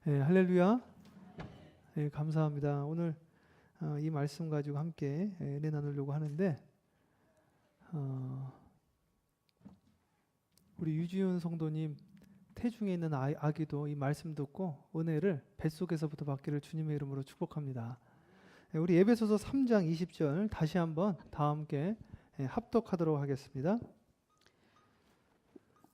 할렐루야. 감사합니다. 오늘 이 말씀 가지고 함께 은혜 나누려고 하는데 우리 유지훈 성도님 태중에 있는 아기도 이 말씀 듣고 은혜를 뱃속에서부터 받기를 주님의 이름으로 축복합니다. 우리 에베소서 3장 20절 다시 한번 다 함께 합독하도록 하겠습니다.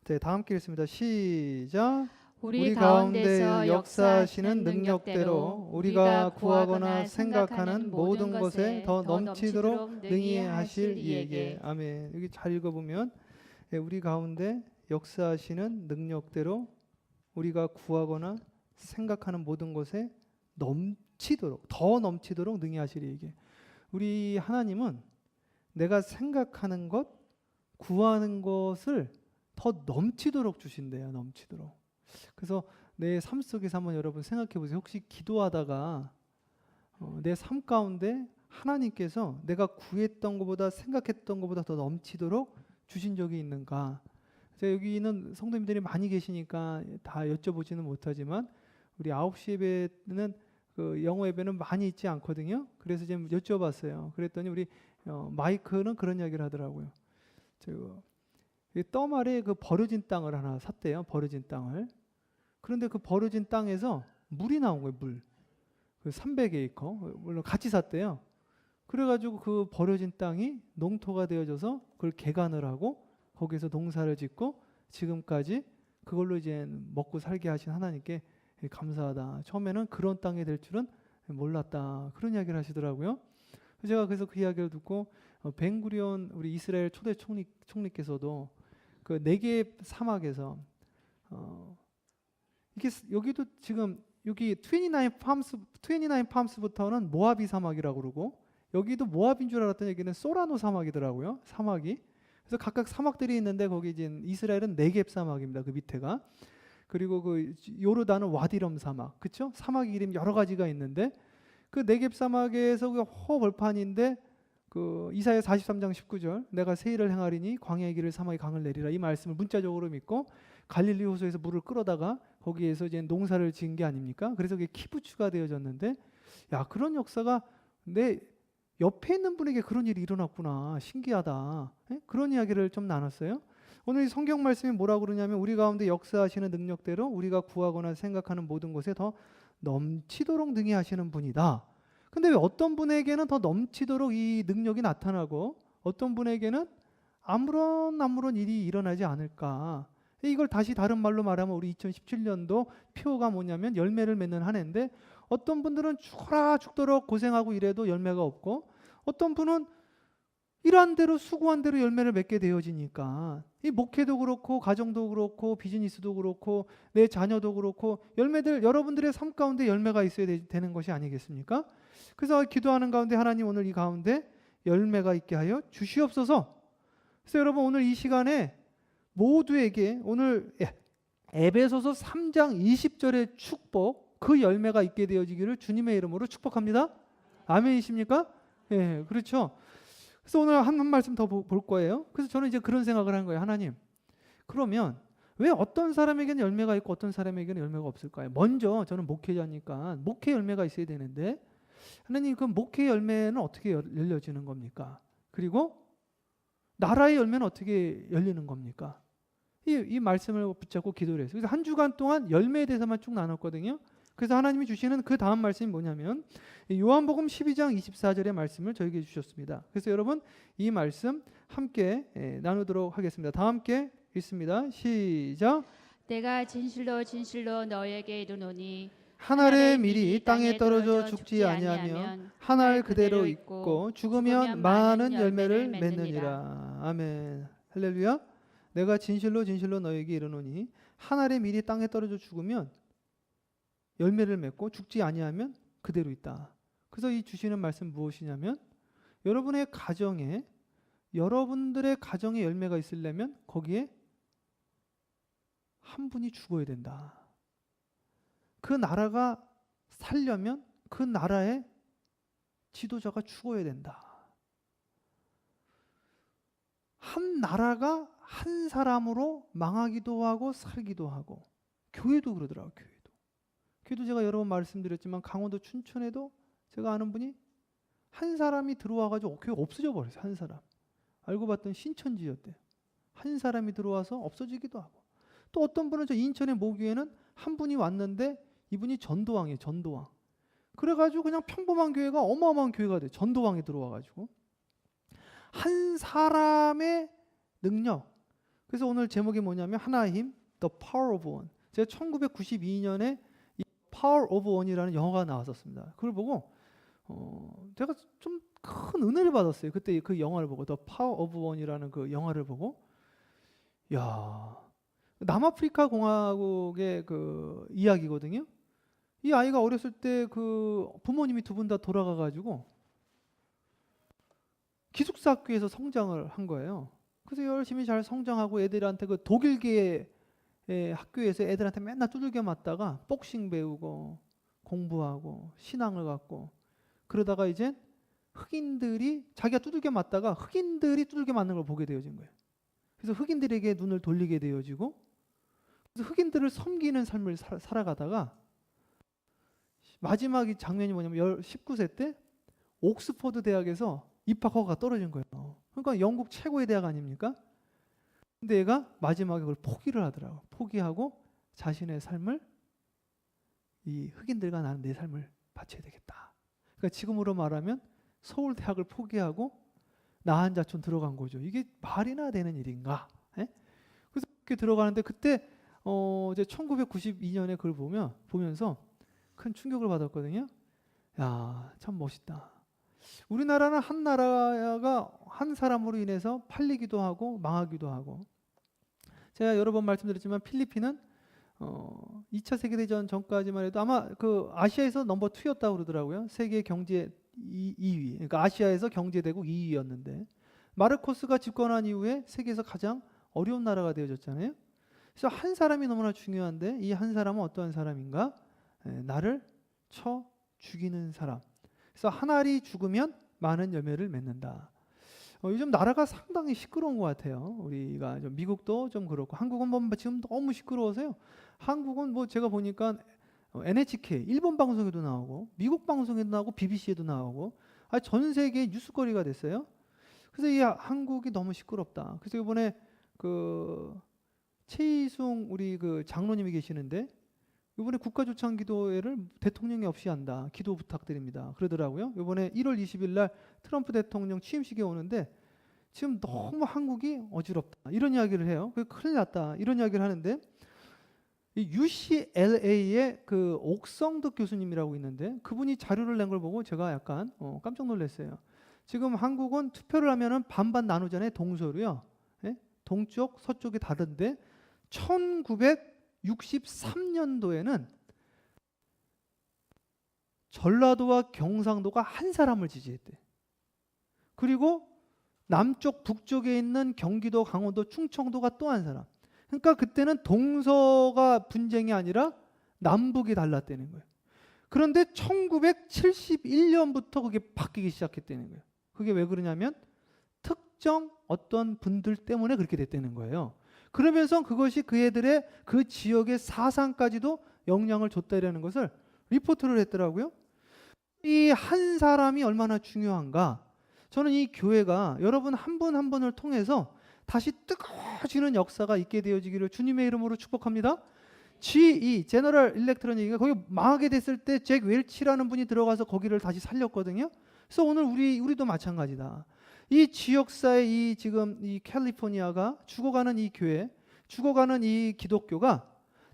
네, 다 함께 읽습니다. 시작. 우리 가운데서 역사하시는 능력대로 우리가 구하거나 생각하는 모든 것에 더 넘치도록 능히 하실 이에게. 아멘. 여기 잘 읽어보면 우리 가운데 역사하시는 능력대로 우리가 구하거나 생각하는 모든 것에 넘치도록 더 넘치도록 능히 하실 이에게. 우리 하나님은 내가 생각하는 것, 구하는 것을 더 넘치도록 주신대요. 넘치도록. 그래서 내 삶 속에서 한번 여러분 생각해 보세요. 혹시 기도하다가 내 삶 가운데 하나님께서 내가 구했던 것보다 생각했던 것보다 더 넘치도록 주신 적이 있는가? 제가 여기 있는 성도님들이 많이 계시니까 다 여쭤보지는 못하지만 우리 9시 예배는 그 영어 예배는 많이 있지 않거든요. 그래서 지금 여쭤봤어요. 그랬더니 우리 마이크는 그런 이야기를 하더라고요. 떠 말에 그 버려진 땅을 하나 샀대요. 버려진 땅을. 그런데 그 버려진 땅에서 물이 나온 거예요. 물. 그 300에이커. 물론 같이 샀대요. 그래가지고 그 버려진 땅이 농토가 되어져서 그걸 개간을 하고 거기서 농사를 짓고 지금까지 그걸로 이제 먹고 살게 하신 하나님께 감사하다. 처음에는 그런 땅이 될 줄은 몰랐다. 그런 이야기를 하시더라고요. 제가 그래서 그 이야기를 듣고 벤구리온 우리 이스라엘 초대 총리께서도 그 네겝 사막에서 이게 여기도 지금 여기 29 팜스부터는 모아비 사막이라고 그러고 여기도 모아비인 줄 알았던 얘기는 소라노 사막이더라고요. 사막이. 그래서 각각 사막들이 있는데 거기 이제 이스라엘은 네겝 사막입니다. 그 밑에가. 그리고 그 요르단은 와디럼 사막. 그렇죠? 사막 이름 여러 가지가 있는데 그 네겝 사막에서 그 허벌판인데 그 이사야 43장 19절 내가 세일을 행하리니 광야의 길을 사막의 강을 내리라 이 말씀을 문자적으로 믿고 갈릴리 호수에서 물을 끌어다가 거기에서 이제 농사를 지은 게 아닙니까? 그래서 그게 키부츠가 되어졌는데 야 그런 역사가 내 옆에 있는 분에게 그런 일이 일어났구나 신기하다. 그런 이야기를 좀 나눴어요. 오늘 이 성경 말씀이 뭐라고 그러냐면 우리 가운데 역사하시는 능력대로 우리가 구하거나 생각하는 모든 것에 더 넘치도록 능히 하시는 분이다. 근데 왜 어떤 분에게는 더 넘치도록 이 능력이 나타나고 어떤 분에게는 아무런 일이 일어나지 않을까? 이걸 다시 다른 말로 말하면 우리 2017년도 표가 뭐냐면 열매를 맺는 한 해인데 어떤 분들은 죽어라 죽도록 고생하고 이래도 열매가 없고 어떤 분은 일한 대로 수고한 대로 열매를 맺게 되어지니까 이 목회도 그렇고 가정도 그렇고 비즈니스도 그렇고 내 자녀도 그렇고 열매들 여러분들의 삶 가운데 열매가 있어야 되는 것이 아니겠습니까? 그래서 기도하는 가운데 하나님 오늘 이 가운데 열매가 있게 하여 주시옵소서. 그래서 여러분 오늘 이 시간에 모두에게 오늘 에베소서 3장 20절의 축복 그 열매가 있게 되어지기를 주님의 이름으로 축복합니다. 아멘이십니까? 예, 그렇죠. 그래서 오늘 한 말씀 더 볼 거예요. 그래서 저는 이제 그런 생각을 한 거예요. 하나님, 그러면 왜 어떤 사람에게는 열매가 있고 어떤 사람에게는 열매가 없을까요? 먼저 저는 목회자니까 목회 열매가 있어야 되는데 하나님 그 목회 열매는 어떻게 열려지는 겁니까? 그리고 나라의 열매는 어떻게 열리는 겁니까? 이 말씀을 붙잡고 기도를 했어요. 그래서 한 주간 동안 열매에 대해서만 쭉 나눴거든요. 그래서 하나님이 주시는 그 다음 말씀이 뭐냐면 요한복음 12장 24절의 말씀을 저에게 주셨습니다. 그래서 여러분 이 말씀 함께 나누도록 하겠습니다. 다 함께 읽습니다. 시작. 내가 진실로 진실로 너에게 이르노니 한 알의 밀이 땅에 떨어져 죽지 아니하면 한 알 그대로 있고 죽으면 많은 열매를 맺느니라. 아멘. 할렐루야. 내가 진실로 진실로 너에게 이르노니 한 알의 밀이 땅에 떨어져 죽으면 열매를 맺고 죽지 아니하면 그대로 있다. 그래서 이 주시는 말씀 무엇이냐면 여러분의 가정에 여러분들의 가정에 열매가 있으려면 거기에 한 분이 죽어야 된다. 그 나라가 살려면 그 나라의 지도자가 죽어야 된다. 한 나라가 한 사람으로 망하기도 하고 살기도 하고 교회도 그러더라고요. 그래도 제가 여러 번 말씀드렸지만 강원도 춘천에도 제가 아는 분이 한 사람이 들어와가지고 교회 없어져 버렸어요. 한 사람. 알고 봤더니 신천지였대요. 한 사람이 들어와서 없어지기도 하고. 또 어떤 분은 저 인천의 모교회는 한 분이 왔는데 이분이 전도왕이에요. 전도왕. 그래가지고 그냥 평범한 교회가 어마어마한 교회가 돼요. 전도왕이 들어와가지고. 한 사람의 능력. 그래서 오늘 제목이 뭐냐면 하나의 힘, The Power of One. 제가 1992년에 이 Power of One이라는 영화가 나왔었습니다. 그걸 보고 제가 좀 큰 은혜를 받았어요. 그때 그 영화를 보고 The Power of One이라는 그 영화를 보고 야, 남아프리카 공화국의 그 이야기거든요. 이 아이가 어렸을 때 그 부모님이 두 분 다 돌아가가지고 기숙사 학교에서 성장을 한 거예요. 그래서 열심히 잘 성장하고 애들한테 그 독일계 학교에서 애들한테 맨날 두들겨 맞다가 복싱 배우고 공부하고 신앙을 갖고 그러다가 이제 흑인들이 자기가 두들겨 맞다가 흑인들이 두들겨 맞는 걸 보게 되어진 거예요. 그래서 흑인들에게 눈을 돌리게 되어지고 그래서 흑인들을 섬기는 삶을 살아가다가 마지막 장면이 뭐냐면 19세 때 옥스퍼드 대학에서 입학 허가가 떨어진 거예요. 그러니까 영국 최고의 대학 아닙니까? 근데 얘가 마지막에 그걸 포기를 하더라고. 포기하고 자신의 삶을 이 흑인들과 나는 내 삶을 바쳐야 되겠다. 그러니까 지금으로 말하면 서울대학을 포기하고 나한자촌 들어간 거죠. 이게 말이나 되는 일인가? 예? 그래서 그렇게 들어가는데 그때 이제 1992년에 그걸 보면서 큰 충격을 받았거든요. 야, 참 멋있다. 우리나라는 한 나라가 한 사람으로 인해서 팔리기도 하고 망하기도 하고. 제가 여러 번 말씀드렸지만 필리핀은 2차 세계대전 전까지만 해도 아마 그 아시아에서 넘버 2였다고 그러더라고요. 세계 경제 2위. 그러니까 아시아에서 경제대국 2위였는데 마르코스가 집권한 이후에 세계에서 가장 어려운 나라가 되어졌잖아요. 그래서 한 사람이 너무나 중요한데 이 한 사람은 어떠한 사람인가? 나를 쳐 죽이는 사람. 그래서 한 알이 죽으면 많은 열매를 맺는다. 요즘 나라가 상당히 시끄러운 것 같아요. 우리가 좀 미국도 좀 그렇고 한국은 뭐 지금 너무 시끄러워서요. 한국은 뭐 제가 보니까 NHK 일본 방송에도 나오고 미국 방송에도 나오고 BBC에도 나오고 전 세계 뉴스거리가 됐어요. 그래서 이 한국이 너무 시끄럽다. 그래서 이번에 그 최이숭 우리 그 장로님이 계시는데 이번에 국가조창기도회를 대통령이 없이 한다. 기도 부탁드립니다. 그러더라고요. 이번에 1월 20일 날 트럼프 대통령 취임식에 오는데 지금 너무 한국이 어지럽다. 이런 이야기를 해요. 큰일 났다. 이런 이야기를 하는데 이 UCLA의 그 옥성득 교수님이라고 있는데 그분이 자료를 낸 걸 보고 제가 약간 깜짝 놀랐어요. 지금 한국은 투표를 하면은 반반 나누잖아요. 동서로요. 예? 동쪽, 서쪽이 다른데 1963년도에는 전라도와 경상도가 한 사람을 지지했대. 그리고 남쪽, 북쪽에 있는 경기도, 강원도, 충청도가 또 한 사람. 그러니까 그때는 동서가 분쟁이 아니라 남북이 달랐다는 거예요. 그런데 1971년부터 그게 바뀌기 시작했다는 거예요. 그게 왜 그러냐면 특정 어떤 분들 때문에 그렇게 됐다는 거예요. 그러면서 그것이 그 애들의 그 지역의 사상까지도 영향을 줬다라는 것을 리포트를 했더라고요. 이 한 사람이 얼마나 중요한가. 저는 이 교회가 여러분 한 분 한 분을 통해서 다시 뜨거워지는 역사가 있게 되어지기를 주님의 이름으로 축복합니다. GE, 제너럴 일렉트로닉이 거기 망하게 됐을 때 잭 웰치라는 분이 들어가서 거기를 다시 살렸거든요. 그래서 오늘 우리도 마찬가지다. 이 지역사의 이 지금 이 캘리포니아가 죽어가는 이 교회, 죽어가는 이 기독교가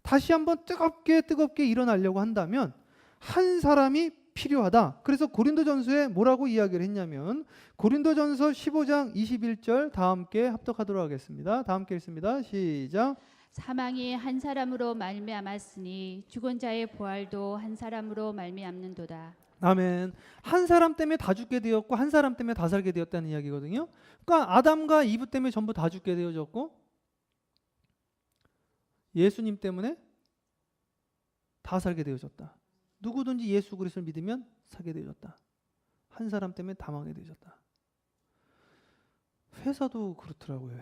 다시 한번 뜨겁게 일어나려고 한다면 한 사람이 필요하다. 그래서 고린도전서에 뭐라고 이야기를 했냐면 고린도전서 15장 21절 다 함께 합독하도록 하겠습니다. 다 함께 읽습니다. 시작. 사망이 한 사람으로 말미암았으니 죽은 자의 부활도 한 사람으로 말미암는도다. 아멘. 한 사람 때문에 다 죽게 되었고 한 사람 때문에 다 살게 되었다는 이야기거든요. 그러니까 아담과 이브 때문에 전부 다 죽게 되어졌고 예수님 때문에 다 살게 되어졌다. 누구든지 예수 그리스도를 믿으면 살게 되어졌다. 한 사람 때문에 다 망하게 되어졌다. 회사도 그렇더라고요.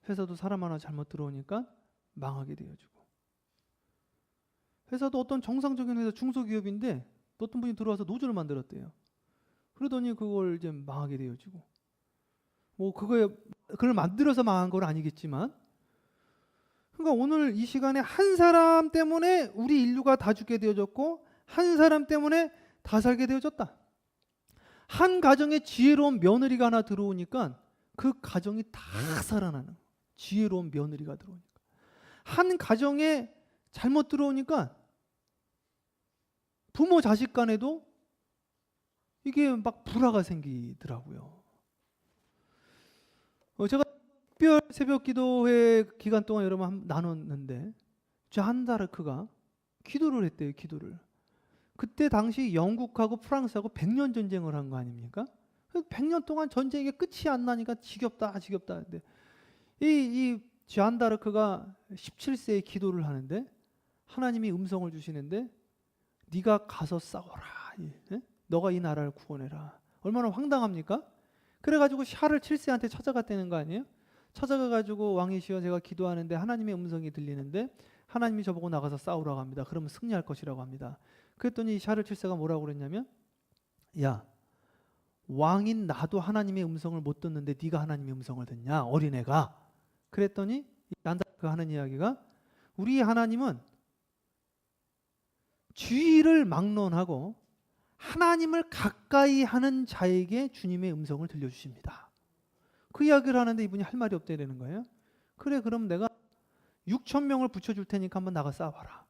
회사도 사람 하나 잘못 들어오니까 망하게 되어지고. 회사도 어떤 정상적인 회사 중소기업인데 어떤 분이 들어와서 노조를 만들었대요. 그러더니 그걸 이제 망하게 되어지고 뭐 그걸 만들어서 망한 건 아니겠지만 그러니까 오늘 이 시간에 한 사람 때문에 우리 인류가 다 죽게 되어졌고 한 사람 때문에 다 살게 되어졌다. 한 가정에 지혜로운 며느리가 하나 들어오니까 그 가정이 다 살아나는 지혜로운 며느리가 들어오니까 한 가정에 잘못 들어오니까 부모 자식 간에도 이게 막 불화가 생기더라고요. 제가 특별 새벽 기도회 기간 동안 여러분 나눴는데 잔 다르크가 기도를 했대요. 기도를. 그때 당시 영국하고 프랑스하고 100년 전쟁을 한 거 아닙니까? 100년 동안 전쟁이 끝이 안 나니까 지겹다. 근데 이 잔 다르크가 17세에 기도를 하는데 하나님이 음성을 주시는데 네가 가서 싸워라. 너가 이 나라를 구원해라. 얼마나 황당합니까? 그래가지고 샤를 7세한테 찾아갔다는 거 아니에요? 찾아가가지고 왕이시여 제가 기도하는데 하나님의 음성이 들리는데 하나님이 저보고 나가서 싸우라고 합니다. 그러면 승리할 것이라고 합니다. 그랬더니 샤를 7세가 뭐라고 그랬냐면 야 왕인 나도 하나님의 음성을 못 듣는데 네가 하나님의 음성을 듣냐 어린애가. 그랬더니 난다르크 하는 이야기가 우리 하나님은 주의를 막론하고 하나님을 가까이 하는 자에게 주님의 음성을 들려주십니다. 그 이야기를 하는데 이분이 할 말이 없다는 거예요. 그래 그럼 내가 6천 명을 붙여줄 테니까 한번 나가 싸워라.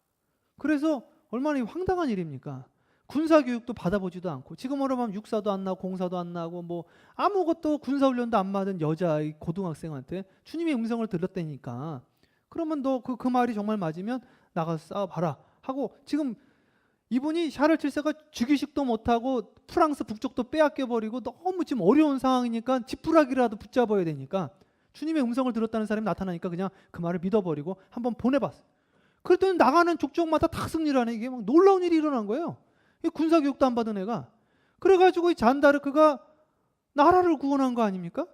그래서 얼마나 황당한 일입니까? 군사교육도 받아보지도 않고 지금으로 보면 육사도 안 나고 공사도 안 나고 뭐 아무것도 군사훈련도 안 받은 여자 고등학생한테 주님의 음성을 들었다니까 그러면 너 그 말이 정말 맞으면 나가서 싸워봐라 하고 지금 이분이 샤를 7세가 즉위식도 못하고 프랑스 북쪽도 빼앗겨버리고 너무 지금 어려운 상황이니까 지푸라기라도 붙잡아야 되니까 주님의 음성을 들었다는 사람이 나타나니까 그냥 그 말을 믿어버리고 한번 보내봤어요. 그랬더니 나가는 족족마다 다 승리를 하는 이게 막 놀라운 일이 일어난 거예요. 군사교육도 안 받은 애가. 그래가지고 이 잔다르크가 나라를 구원한 거 아닙니까?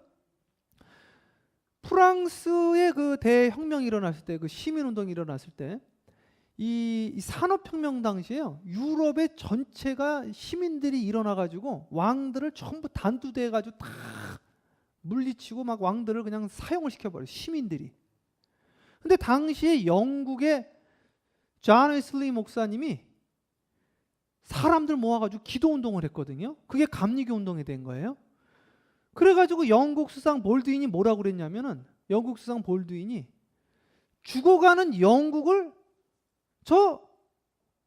프랑스의 그 대혁명이 일어났을 때, 그 시민운동이 일어났을 때, 이 산업혁명 당시에요. 유럽의 전체가 시민들이 일어나가지고 왕들을 전부 단두대가지고 다 물리치고 막 왕들을 그냥 사형을 시켜버려요. 시민들이. 근데 당시에 영국의 존 웨슬리 목사님이 사람들 모아가지고 기도운동을 했거든요. 그게 감리교 운동이 된 거예요. 그래가지고 영국 수상 볼드윈이 뭐라고 그랬냐면은 영국 수상 볼드윈이 죽어가는 영국을 저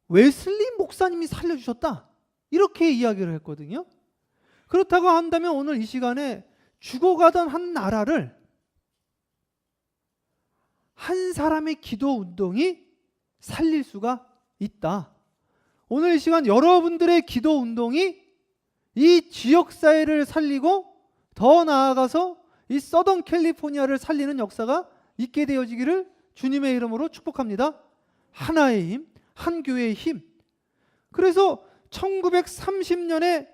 웨슬리 목사님이 살려주셨다. 이렇게 이야기를 했거든요. 그렇다고 한다면 오늘 이 시간에 죽어가던 한 나라를 한 사람의 기도 운동이 살릴 수가 있다. 오늘 이 시간 여러분들의 기도 운동이 이 지역사회를 살리고 더 나아가서 이 서던 캘리포니아를 살리는 역사가 있게 되어지기를 주님의 이름으로 축복합니다. 하나의 힘, 한 교회의 힘. 그래서 1930년에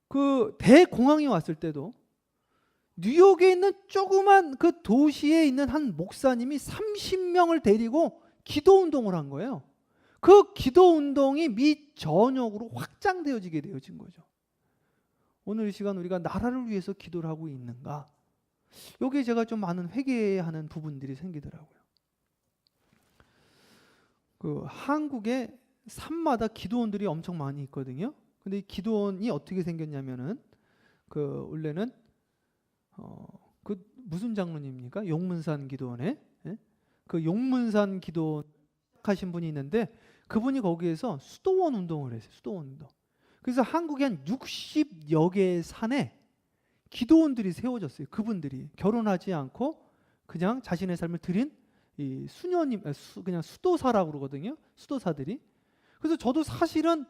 그 대공황이 왔을 때도 뉴욕에 있는 조그만 그 도시에 있는 한 목사님이 30명을 데리고 기도운동을 한 거예요. 그 기도운동이 미 전역으로 확장되어지게 되어진 거죠. 오늘 이 시간 우리가 나라를 위해서 기도를 하고 있는가? 여기에 제가 좀 많은 회개하는 부분들이 생기더라고요. 그 한국에 산마다 기도원들이 엄청 많이 있거든요. 근데 이 기도원이 어떻게 생겼냐면은 그 원래는 그 무슨 장로님입니까? 용문산 기도원에 그 용문산 기도 하신 분이 있는데 그분이 거기에서 수도원 운동을 했어요. 수도원 운동. 그래서 한국에 한 60여 개의 산에 기도원들이 세워졌어요. 그분들이 결혼하지 않고 그냥 자신의 삶을 드린 이 수녀님, 그냥 수도사라고 그러거든요. 수도사들이. 그래서 저도 사실은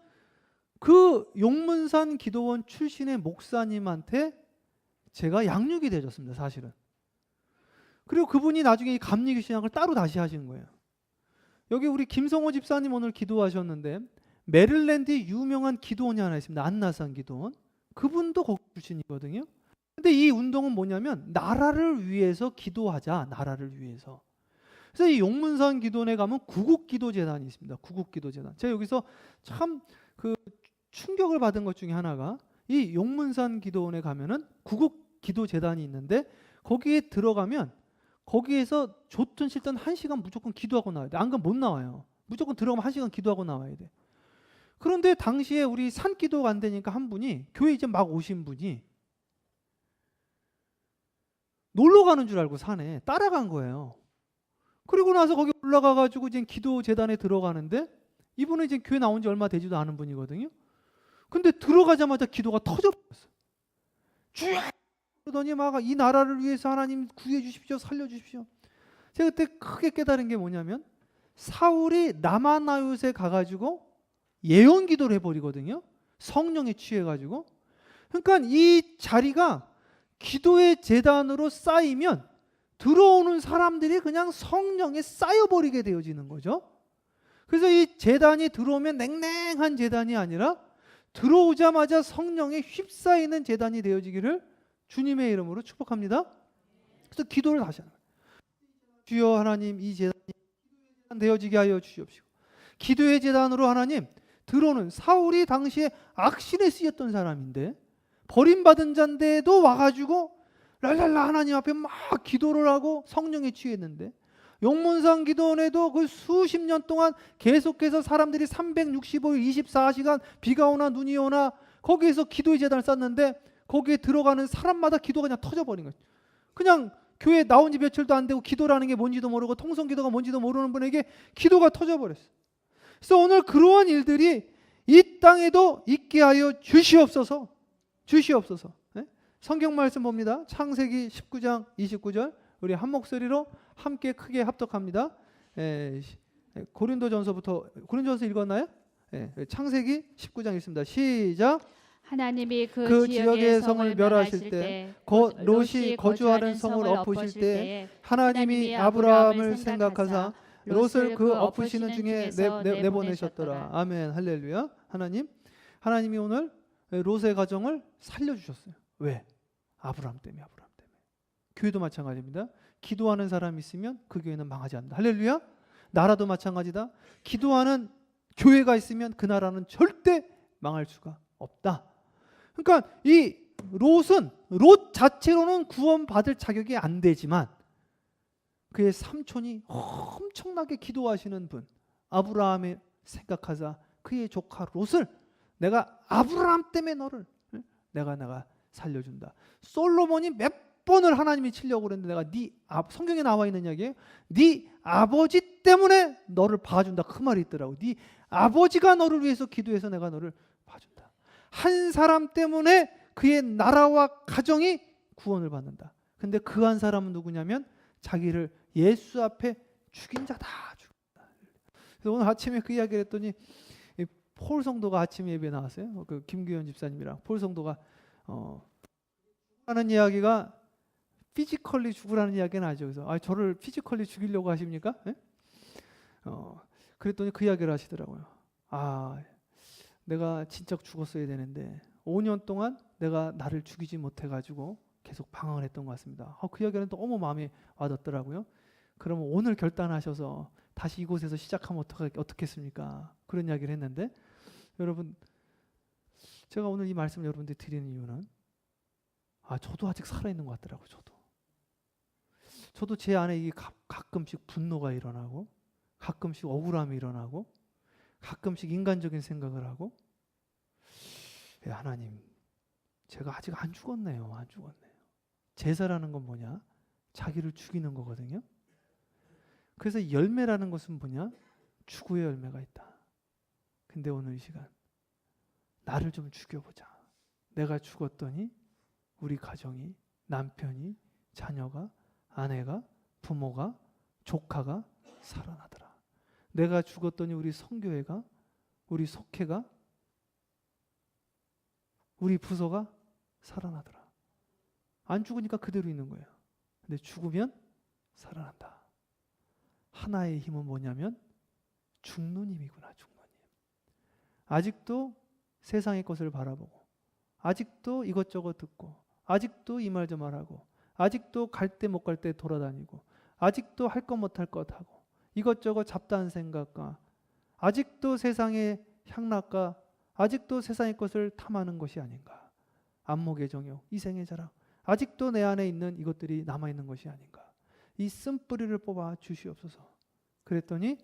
그 용문산 기도원 출신의 목사님한테 제가 양육이 되어졌습니다. 사실은. 그리고 그분이 나중에 이 감리교 신학을 따로 다시 하신 거예요. 여기 우리 김성호 집사님 오늘 기도하셨는데 메릴랜드에 유명한 기도원이 하나 있습니다. 안나산 기도원. 그분도 거기 출신이거든요. 근데 이 운동은 뭐냐면 나라를 위해서 기도하자. 나라를 위해서. 그래서 이 용문산 기도원에 가면 구국기도 재단이 있습니다. 구국기도 재단. 제가 여기서 참 그 충격을 받은 것 중에 하나가 이 용문산 기도원에 가면은 구국기도 재단이 있는데 거기에 들어가면 거기에서 좋든 싫든 1시간 무조건 기도하고 나와야 돼. 안 그러면 못 나와요. 무조건 들어가면 1시간 기도하고 나와야 돼. 그런데 당시에 우리 산기도가 안 되니까 한 분이 교회 이제 막 오신 분이 놀러 가는 줄 알고 산에 따라간 거예요. 그리고 나서 거기 올라가 가지고 이제 기도 재단에 들어가는데 이분은 이제 교회 나온 지 얼마 되지도 않은 분이거든요. 근데 들어가자마자 기도가 터져버렸어요. 쭉 그러더니 막 이 나라를 위해서 하나님 구해 주십시오. 살려 주십시오. 제가 그때 크게 깨달은 게 뭐냐면 사울이 라마나요에 가가지고 예언 기도를 해버리거든요. 성령에 취해가지고. 그러니까 이 자리가 기도의 재단으로 쌓이면 들어오는 사람들이 그냥 성령에 쌓여버리게 되어지는 거죠. 그래서 이 재단이 들어오면 냉랭한 재단이 아니라 들어오자마자 성령에 휩싸이는 재단이 되어지기를 주님의 이름으로 축복합니다. 그래서 기도를 다시 하는 거예요. 주여 하나님 이 재단이 되어지게 하여 주시옵시고 기도의 재단으로 하나님 들어오는 사울이 당시에 악신에 쓰였던 사람인데 버림받은 자인데도 와가지고 랄랄라 하나님 앞에 막 기도를 하고 성령에 취했는데 용문산 기도원에도 그 수십 년 동안 계속해서 사람들이 365일 24시간 비가 오나 눈이 오나 거기에서 기도의 재단을 쌓는데 거기에 들어가는 사람마다 기도가 그냥 터져버린 거예요. 그냥 교회 나온 지 며칠도 안 되고 기도라는 게 뭔지도 모르고 통성기도가 뭔지도 모르는 분에게 기도가 터져버렸어요. 그래서 오늘 그러한 일들이 이 땅에도 있게 하여 주시옵소서. 주시옵소서. 네? 성경 말씀 봅니다. 창세기 19장 29절 우리 한 목소리로 함께 크게 합독합니다. 고린도전서 읽었나요? 창세기 19장 있습니다. 시작. 하나님이 그 지역의 성을 멸하실 때 곧 롯이 거주하는 성을 엎으실 때 하나님이 아브라함을 생각하사 롯을 그 엎으시는 중에 내보내셨더라. 아멘. 할렐루야. 하나님이 오늘 롯의 가정을 살려주셨어요. 왜? 아브라함 때문에. 교회도 마찬가지입니다. 기도하는 사람이 있으면 그 교회는 망하지 않는다. 할렐루야. 나라도 마찬가지다. 기도하는 교회가 있으면 그 나라는 절대 망할 수가 없다. 그러니까 이 롯 자체로는 구원받을 자격이 안 되지만 그의 삼촌이 엄청나게 기도하시는 분 아브라함을 생각하자 그의 조카 롯을 내가 아브라함 때문에 너를 내가 살려준다. 솔로몬이 몇 번을 하나님이 치려고 그랬는데 내가 성경에 나와 있는 이야기예요. 네 아버지 때문에 너를 봐준다. 그 말이 있더라고. 네 아버지가 너를 위해서 기도해서 내가 너를 봐준다. 한 사람 때문에 그의 나라와 가정이 구원을 받는다. 근데 그 한 사람은 누구냐면 자기를 예수 앞에 죽인 자다. 그래서 오늘 아침에 그 이야기를 했더니 폴 성도가 아침 예배에 나왔어요. 그 김규현 집사님이랑 폴 성도가 하는 이야기가 피지컬리 죽으라는 이야기는 아니죠. 그래서 저를 피지컬리 죽이려고 하십니까? 그랬더니 그 이야기를 하시더라고요. 내가 진짜 죽었어야 되는데 5년 동안 내가 나를 죽이지 못해가지고 계속 방황을 했던 것 같습니다. 그 이야기는 너무 마음에 와닿더라고요. 그러면 오늘 결단하셔서 다시 이곳에서 시작하면 어떻겠습니까? 그런 이야기를 했는데 여러분 제가 오늘 이 말씀을 여러분들이 드리는 이유는 저도 아직 살아있는 것 같더라고요. 저도 제 안에 이게 가끔씩 분노가 일어나고 가끔씩 억울함이 일어나고 가끔씩 인간적인 생각을 하고 하나님 제가 아직 안 죽었네요. 제사라는 건 뭐냐? 자기를 죽이는 거거든요. 그래서 열매라는 것은 뭐냐? 추구의 열매가 있다. 근데 오늘 이 시간 나를 좀 죽여보자. 내가 죽었더니 우리 가정이 남편이 자녀가 아내가 부모가 조카가 살아나더라. 내가 죽었더니 우리 성교회가 우리 속회가 우리 부서가 살아나더라. 안 죽으니까 그대로 있는 거예요. 근데 죽으면 살아난다. 하나의 힘은 뭐냐면 죽는 힘이구나. 죽는 힘. 아직도 세상의 것을 바라보고 아직도 이것저것 듣고 아직도 이 말 저 말하고 아직도 갈 때 못 갈 때 돌아다니고 아직도 할 것 못할 것 하고 이것저것 잡다한 생각과 아직도 세상의 향락과 아직도 세상의 것을 탐하는 것이 아닌가. 안목의 정욕, 이생의 자랑, 아직도 내 안에 있는 이것들이 남아있는 것이 아닌가. 이 쓴뿌리를 뽑아 주시옵소서. 그랬더니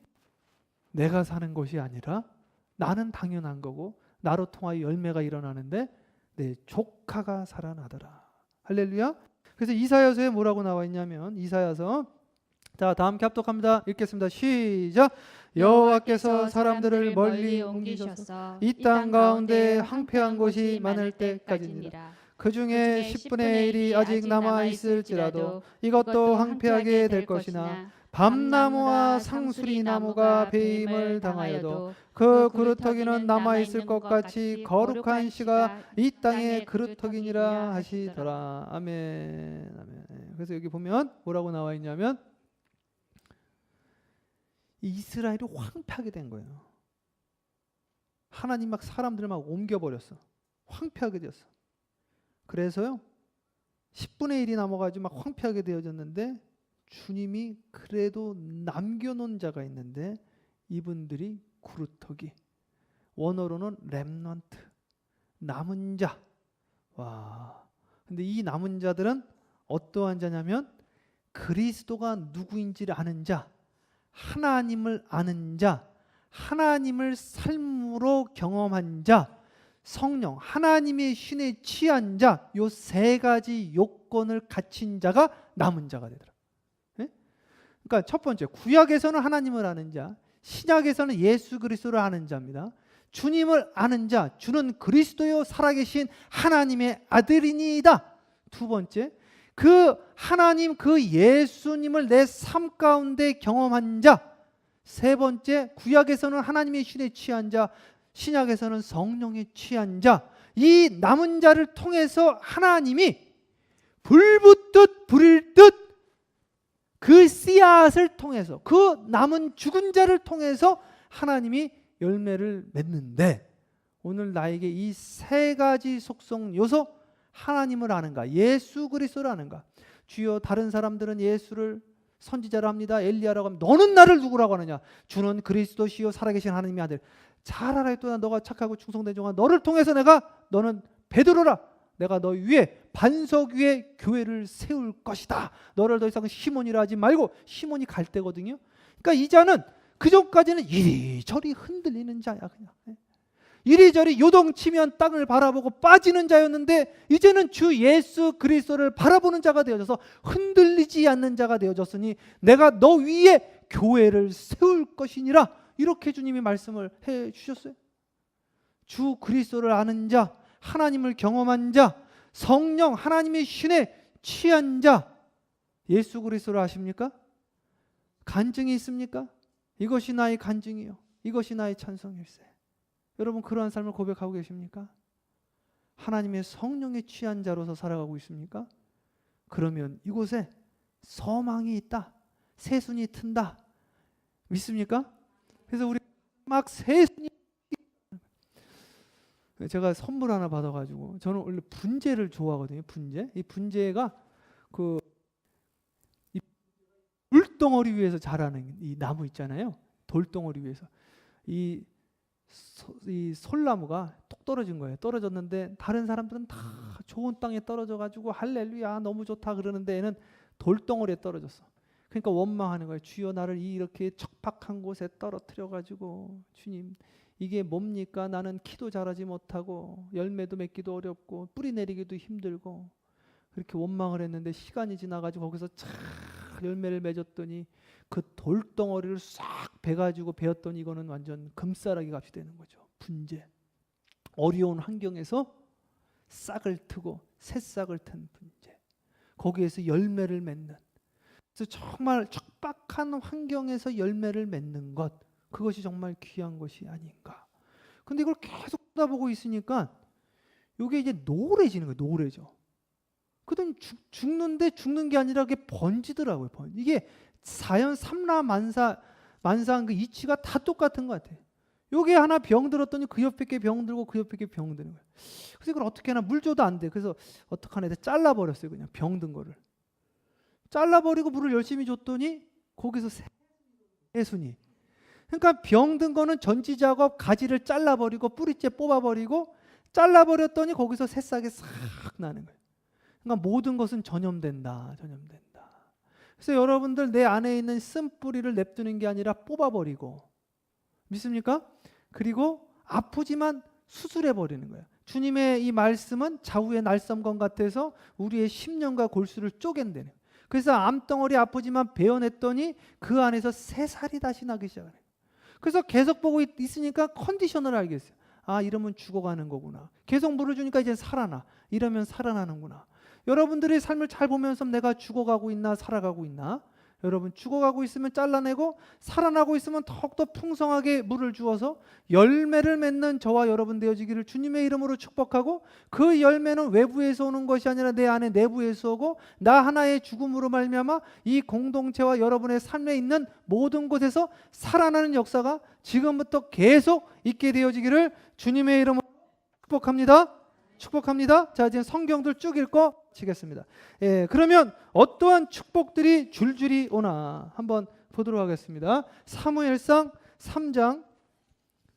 내가 사는 것이 아니라 나는 당연한 거고 나로 통하여 열매가 일어나는데 내 조카가 살아나더라. 할렐루야. 그래서 이사야서에 뭐라고 나와 있냐면 이사야서, 자 다음 함께 합독합니다. 읽겠습니다. 시작. 여호와께서 사람들을 멀리 옮기셔서 이 땅 가운데 황폐한 곳이 많을 때까지니라. 그 중에 10분의 1이 아직 남아 있을지라도 이것도 황폐하게 될 것이나 밤나무와 상수리 나무가 배임을 당하여도 그 그루터기는 남아 있을 것 같이 거룩한 씨가 이 땅의 그루터기니라 하시더라. 아멘. 아멘. 그래서 여기 보면 뭐라고 나와 있냐면 이 이스라엘이 황폐하게 된 거예요. 하나님 막 사람들을 막 옮겨버렸어. 황폐하게 되었어. 그래서요 10분의 1이 남아가지고 막 황폐하게 되어졌는데 주님이 그래도 남겨놓은 자가 있는데 이분들이 구루터기, 원어로는 렘넌트, 남은 자. 와, 근데 이 남은 자들은 어떠한 자냐면 그리스도가 누구인지를 아는 자, 하나님을 아는 자, 하나님을 삶으로 경험한 자, 성령, 하나님의 신에 취한 자, 요 세 가지 요건을 갖춘 자가 남은 자가 되더라. 네? 그러니까 첫 번째, 구약에서는 하나님을 아는 자, 신약에서는 예수 그리스도를 아는 자입니다. 주님을 아는 자, 주는 그리스도요 살아계신 하나님의 아들이니이다. 두 번째, 그 하나님, 그 예수님을 내 삶 가운데 경험한 자. 세 번째, 구약에서는 하나님의 신에 취한 자, 신약에서는 성령에 취한 자. 이 남은 자를 통해서 하나님이 불 붙듯 불일 듯 그 씨앗을 통해서, 그 남은 죽은 자를 통해서 하나님이 열매를 맺는데, 오늘 나에게 이 세 가지 속성 요소, 하나님을 아는가, 예수 그리스도를 아는가. 주여, 다른 사람들은 예수를 선지자라 합니다. 엘리야라고 합니다. 너는 나를 누구라고 하느냐? 주는 그리스도시요 살아계신 하나님의 아들. 잘 알아야 또 너가 착하고 충성된 종아, 너를 통해서 너는 베드로라. 내가 너 위에 반석 위에 교회를 세울 것이다. 너를 더 이상 시몬이라 하지 말고, 시몬이 갈 때거든요. 그러니까 이 자는 그전까지는 이리저리 흔들리는 자야. 그냥 이리저리 요동치면 땅을 바라보고 빠지는 자였는데 이제는 주 예수 그리스도를 바라보는 자가 되어져서 흔들리지 않는 자가 되어졌으니 내가 너 위에 교회를 세울 것이니라. 이렇게 주님이 말씀을 해 주셨어요. 주 그리스도를 아는 자, 하나님을 경험한 자, 성령 하나님의 신에 취한 자. 예수 그리스도를 아십니까? 간증이 있습니까? 이것이 나의 간증이요, 이것이 나의 찬송일세. 여러분 그러한 삶을 고백하고 계십니까? 하나님의 성령에 취한 자로서 살아가고 있습니까? 그러면 이곳에 소망이 있다, 새순이 튼다. 믿습니까? 그래서 우리 막 새순이, 제가 선물 하나 받아가지고, 저는 원래 분재를 좋아하거든요. 분재. 이 분재가 그 돌덩어리 위에서 자라는 이 나무 있잖아요. 돌덩어리 위에서 이 솔나무가 뚝 떨어진 거예요. 떨어졌는데 다른 사람들은 다 좋은 땅에 떨어져가지고 할렐루야 너무 좋다 그러는데 얘는 돌덩어리에 떨어졌어. 그러니까 원망하는 거예요. 주여, 나를 이렇게 척박한 곳에 떨어뜨려가지고 주님, 이게 뭡니까? 나는 키도 자라지 못하고 열매도 맺기도 어렵고 뿌리 내리기도 힘들고, 그렇게 원망을 했는데 시간이 지나가지고 거기서 잘 열매를 맺었더니 그 돌덩어리를 싹 베가지고 베었더니 이거는 완전 금싸라기 값이 되는 거죠. 분재. 어려운 환경에서 싹을 트고 새싹을 튼 분재. 거기에서 열매를 맺는. 그래서 정말 척박한 환경에서 열매를 맺는 것, 그것이 정말 귀한 것이 아닌가. 근데 이걸 계속 쳐다보고 있으니까 이게 이제 노래지는 거예요. 노래죠. 그러더니 죽는데 죽는 게 아니라 그게 번지더라고요. 이게 사연 삼라 만사한 그 이치가 다 똑같은 것 같아요. 여기 하나 병 들었더니 그 옆에 게 병 들고 그 옆에 게 병 드는 거예요. 그래서 이걸 어떻게 하나, 물 줘도 안 돼. 그래서 어떡하나 해서 잘라버렸어요. 그냥 병 든 거를 잘라버리고 물을 열심히 줬더니 거기서 새순이. 그러니까 병든 거는 전지작업, 가지를 잘라버리고 뿌리째 뽑아버리고 잘라버렸더니 거기서 새싹이 싹 나는 거예요. 그러니까 모든 것은 전염된다. 그래서 여러분들 내 안에 있는 쓴뿌리를 냅두는 게 아니라 뽑아버리고, 믿습니까? 그리고 아프지만 수술해버리는 거예요. 주님의 이 말씀은 좌우의 날섬검 같아서 우리의 심령과 골수를 쪼갠다는 거예요. 그래서 암덩어리 아프지만 베어냈더니 그 안에서 새살이 다시 나기 시작해요. 그래서 계속 보고 있으니까 컨디션을 알겠어요. 아, 이러면 죽어가는 거구나. 계속 물어주니까 이제 살아나. 이러면 살아나는구나. 여러분들의 삶을 잘 보면서 내가 죽어가고 있나 살아가고 있나? 여러분 죽어가고 있으면 잘라내고 살아나고 있으면 더욱더 풍성하게 물을 주어서 열매를 맺는 저와 여러분 되어지기를 주님의 이름으로 축복하고, 그 열매는 외부에서 오는 것이 아니라 내 안에 내부에서 오고 나 하나의 죽음으로 말미암아 이 공동체와 여러분의 삶에 있는 모든 곳에서 살아나는 역사가 지금부터 계속 있게 되어지기를 주님의 이름으로 축복합니다. 자, 이제 성경들 쭉 읽고 치겠습니다. 예, 그러면 어떠한 축복들이 줄줄이 오나 한번 보도록 하겠습니다. 사무엘상 3장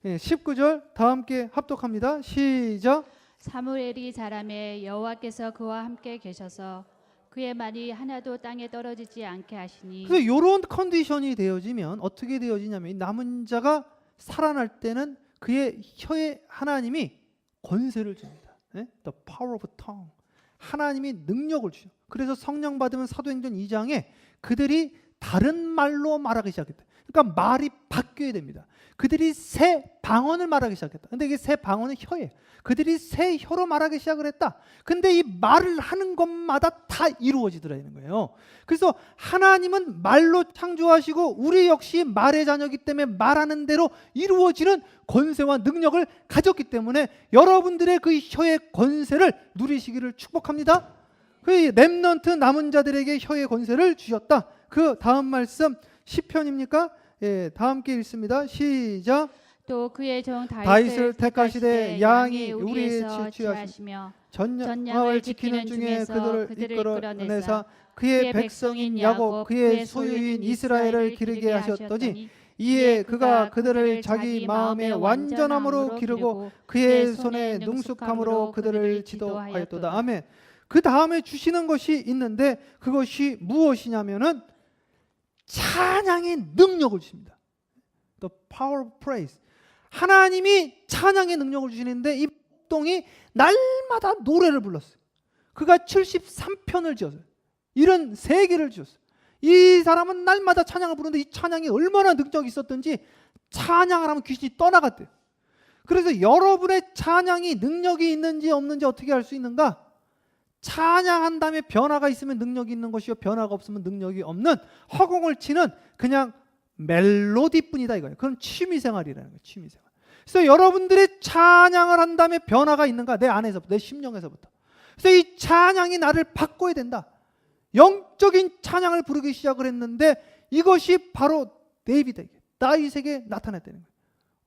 19절 다 함께 합독합니다. 시작. 사무엘이 자라매 여호와께서 그와 함께 계셔서 그의 말이 하나도 땅에 떨어지지 않게 하시니. 그래서 이런 컨디션이 되어지면 어떻게 되어지냐면, 이 남은 자가 살아날 때는 그의 혀에 하나님이 권세를 줍니다. The power of tongue. 하나님이 능력을 주죠. 그래서 성령 받으면 사도행전 2장에 그들이 다른 말로 말하기 시작했다. 그러니까 말이 바뀌어야 됩니다. 그들이 새 방언을 말하기 시작했다. 근데 이게 새 방언은 혀예요. 그들이 새 혀로 말하기 시작을 했다. 근데 이 말을 하는 것마다 다 이루어지더라는 거예요. 그래서 하나님은 말로 창조하시고 우리 역시 말의 자녀이기 때문에 말하는 대로 이루어지는 권세와 능력을 가졌기 때문에 여러분들의 그 혀의 권세를 누리시기를 축복합니다. 그 렘넌트 남은 자들에게 혀의 권세를 주셨다. 그 다음 말씀 시편입니까? 예, 다 함께 읽습니다. 시작. 또 그의 정 다윗을 택하시되 양이 우리의 우리에서 취하시며 취하시며 전양을 지키는 중에 그들을 이끌어내사 그의 백성인 야곱 그의 소유인 이스라엘을 기르게 하셨더니 이에 그가 그들을 자기 마음의 완전함으로 기르고 그의 손의 능숙함으로 그들을 지도하였도다. 아멘. 그 다음에 주시는 것이 있는데 그것이 무엇이냐면은 찬양의 능력을 주십니다. The power of praise. 하나님이 찬양의 능력을 주시는데 이 목동이 날마다 노래를 불렀어요. 그가 73편을 지었어요. 73개를 지었어요. 이 사람은 날마다 찬양을 부르는데 이 찬양이 얼마나 능력이 있었던지 찬양을 하면 귀신이 떠나갔대요. 그래서 여러분의 찬양이 능력이 있는지 없는지 어떻게 알 수 있는가? 찬양한 다음에 변화가 있으면 능력이 있는 것이요, 변화가 없으면 능력이 없는 허공을 치는 그냥 멜로디뿐이다 이거예요. 그건 취미생활이라는 거예요. 취미생활. 그래서 여러분들의 찬양을 한 다음에 변화가 있는가? 내 안에서부터, 내 심령에서부터. 그래서 이 찬양이 나를 바꿔야 된다. 영적인 찬양을 부르기 시작을 했는데 이것이 바로 데이비드에게, 다윗에게 나타났다는 거예요.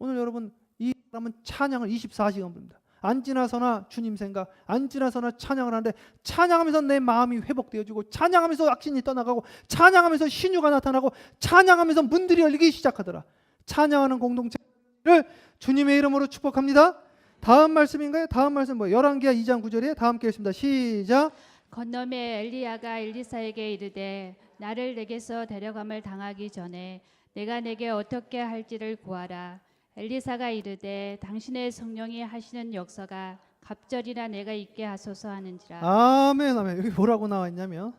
오늘 여러분 이 사람은 찬양을 24시간 부릅니다. 안 지나서나 주님 생각, 안 지나서나 찬양을 하는데 찬양하면서 내 마음이 회복되어지고 찬양하면서 악신이 떠나가고 찬양하면서 신유가 나타나고 찬양하면서 문들이 열리기 시작하더라. 찬양하는 공동체를 주님의 이름으로 축복합니다. 다음 말씀인가요? 다음 말씀 뭐예요? 열왕기하 2장 9절에 다 함께 읽습니다. 시작. 건너매 엘리야가 엘리사에게 이르되 나를 내게서 데려감을 당하기 전에 내가 내게 어떻게 할지를 구하라. 엘리사가 이르되 당신의 성령이 하시는 역사가 갑절이나 내가 있게 하소서 하는지라. 아멘, 아멘. 여기 뭐라고 나와 있냐면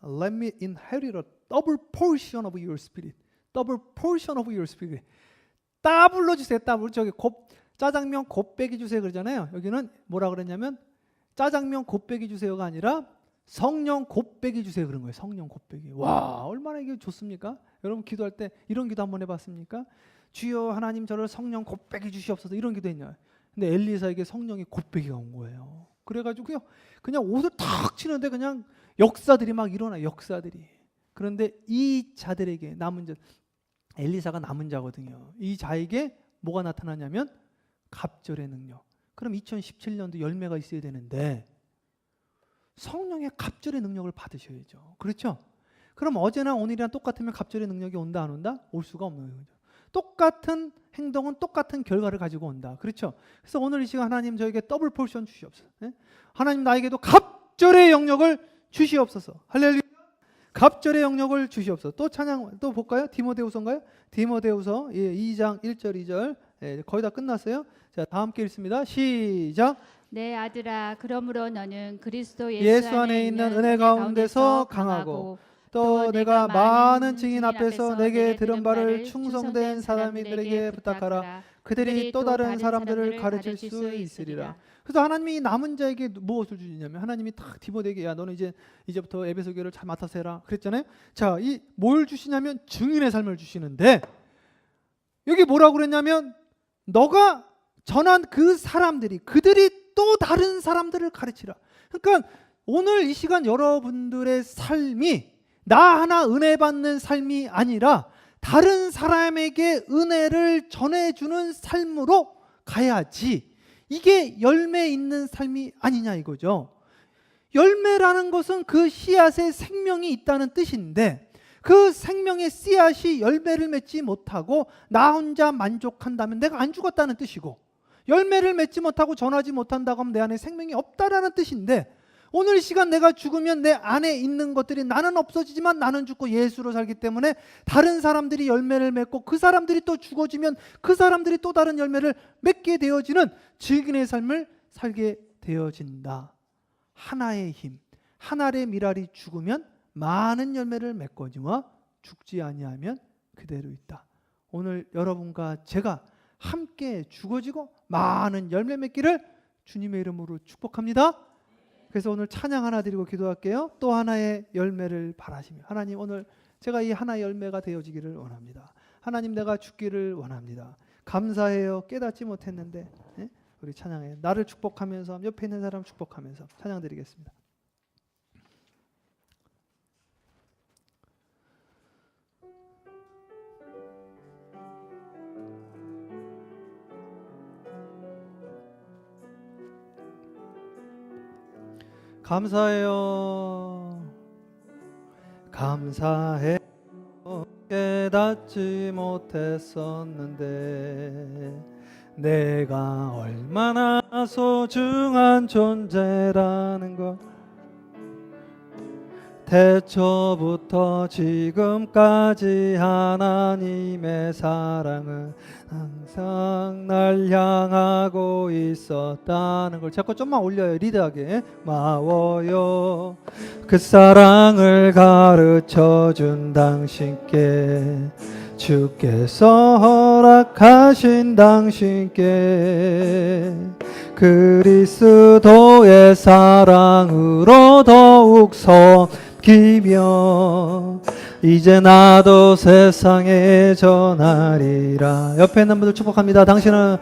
Let me inherit a double portion of your spirit. Double portion of your spirit. 더블로 주세요. 더블. 저기 짜장면 곱빼기 주세요 그러잖아요. 여기는 뭐라 그랬냐면 짜장면 곱빼기 주세요가 아니라 성령 곱빼기 주세요 그런 거예요. 성령 곱빼기. 와, 얼마나 이게 좋습니까? 여러분 기도할 때 이런 기도 한번 해봤습니까? 주여 하나님 저를 성령 곱빼기 주시옵소서 이런 기도 했냐. 근데 엘리사에게 성령이 곱빼기가 온 거예요. 그래가지고요 그냥 옷을 탁 치는데 그냥 역사들이 막 일어나. 역사들이. 그런데 이 자들에게 남은 자, 엘리사가 남은 자거든요. 이 자에게 뭐가 나타나냐면 갑절의 능력. 그럼 2017년도 열매가 있어야 되는데 성령의 갑절의 능력을 받으셔야죠. 그렇죠? 그럼 어제나 오늘이랑 똑같으면 갑절의 능력이 온다 안 온다? 올 수가 없는 거죠. 똑같은 행동은 똑같은 결과를 가지고 온다. 그렇죠? 그래서 오늘 이 시간 하나님 저에게 더블 포션 주시옵소서. 예? 하나님 나에게도 갑절의 영역을 주시옵소서. 할렐루야. 갑절의 영역을 주시옵소서. 또 찬양 또 볼까요? 디모데후서인가요? 디모데후서 2장 1절 2절 거의 다 끝났어요. 자, 다 함께 읽습니다. 시작. 내 아들아, 그러므로 너는 그리스도 예수 안에 있는 은혜 가운데서 강하고 또 내가 많은 증인 앞에서 내게 들은 바를 충성된 사람들에게 부탁하라. 그들이 또 다른 사람들을 가르칠 수 있으리라. 그래서 하나님이 남은 자에게 무엇을 주시냐면 하나님이 딱 디모데에게 야 너는 이제부터 에베소 교회를 잘 맡아서 해라 그랬잖아요. 자, 이 뭘 주시냐면 증인의 삶을 주시는데 여기 뭐라고 그랬냐면 너가 전한 그 사람들이 그들이 또 다른 사람들을 가르치라. 그러니까 오늘 이 시간 여러분들의 삶이 나 하나 은혜 받는 삶이 아니라 다른 사람에게 은혜를 전해주는 삶으로 가야지 이게 열매 있는 삶이 아니냐 이거죠. 열매라는 것은 그 씨앗에 생명이 있다는 뜻인데 그 생명의 씨앗이 열매를 맺지 못하고 나 혼자 만족한다면 내가 안 죽었다는 뜻이고 열매를 맺지 못하고 전하지 못한다고 하면 내 안에 생명이 없다라는 뜻인데 오늘 이 시간 내가 죽으면 내 안에 있는 것들이 나는 없어지지만 나는 죽고 예수로 살기 때문에 다른 사람들이 열매를 맺고 그 사람들이 또 죽어지면 그 사람들이 또 다른 열매를 맺게 되어지는 증인의 삶을 살게 되어진다. 하나의 힘, 하나의 미랄이 죽으면 많은 열매를 맺거니와 죽지 아니하면 그대로 있다. 오늘 여러분과 제가 함께 죽어지고 많은 열매 맺기를 주님의 이름으로 축복합니다. 그래서 오늘 찬양 하나 드리고 기도할게요. 또 하나의 열매를 바라시며 하나님 오늘 제가 이 하나의 열매가 되어지기를 원합니다. 하나님 내가 죽기를 원합니다. 감사해요. 깨닫지 못했는데 네? 우리 찬양해 나를 축복하면서 옆에 있는 사람 축복하면서 찬양 드리겠습니다. 감사해요. 감사해요. 깨닫지 못했었는데 내가 얼마나 소중한 존재라는 것 태초부터 지금까지 하나님의 사랑은 항상 날 향하고 있었다는 걸 자꾸 좀만 올려요. 리드하게 마워요. 그 사랑을 가르쳐준 당신께 주께서 허락하신 당신께 그리스도의 사랑으로 더욱 섬기며 이제 나도 세상에 전하리라. 옆에 있는 분들 축복합니다. 당신은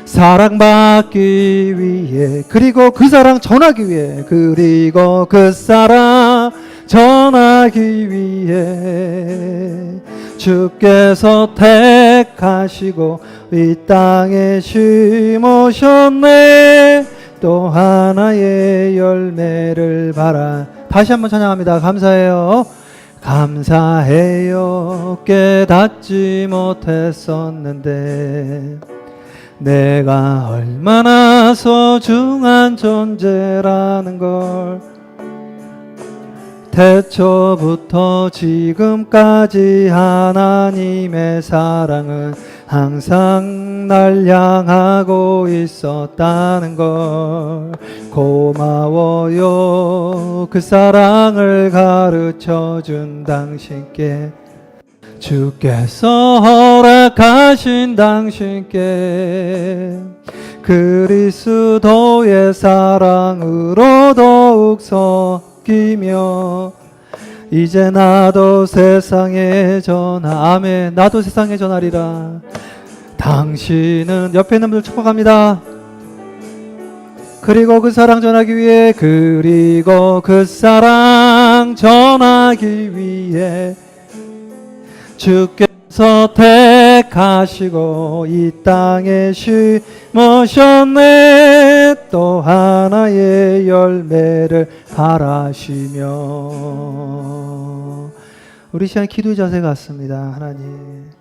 사랑받기 위해 그리고 그 사랑 전하기 위해 그리고 그 사랑 전하기 위해 주께서 택하시고 이 땅에 심으셨네. 또 하나의 열매를 바라. 다시 한번 찬양합니다. 감사해요. 감사해요. 깨닫지 못했었는데 내가 얼마나 소중한 존재라는 걸 태초부터 지금까지 하나님의 사랑은 항상 날 향하고 있었다는 걸 고마워요. 그 사랑을 가르쳐준 당신께 주께서 허락하신 당신께 그리스도의 사랑으로 더욱 섬기며 이제 나도 세상에 아멘. 나도 세상에 전하리라. 당신은 옆에 있는 분들 축복합니다. 그리고 그 사랑 전하기 위해 그리고 그 사랑 전하기 위해 주께서 택하시고 이 땅에 심으셨네. 또 하나의 열매를 바라시며. 우리 시간 기도 자세 같습니다. 하나님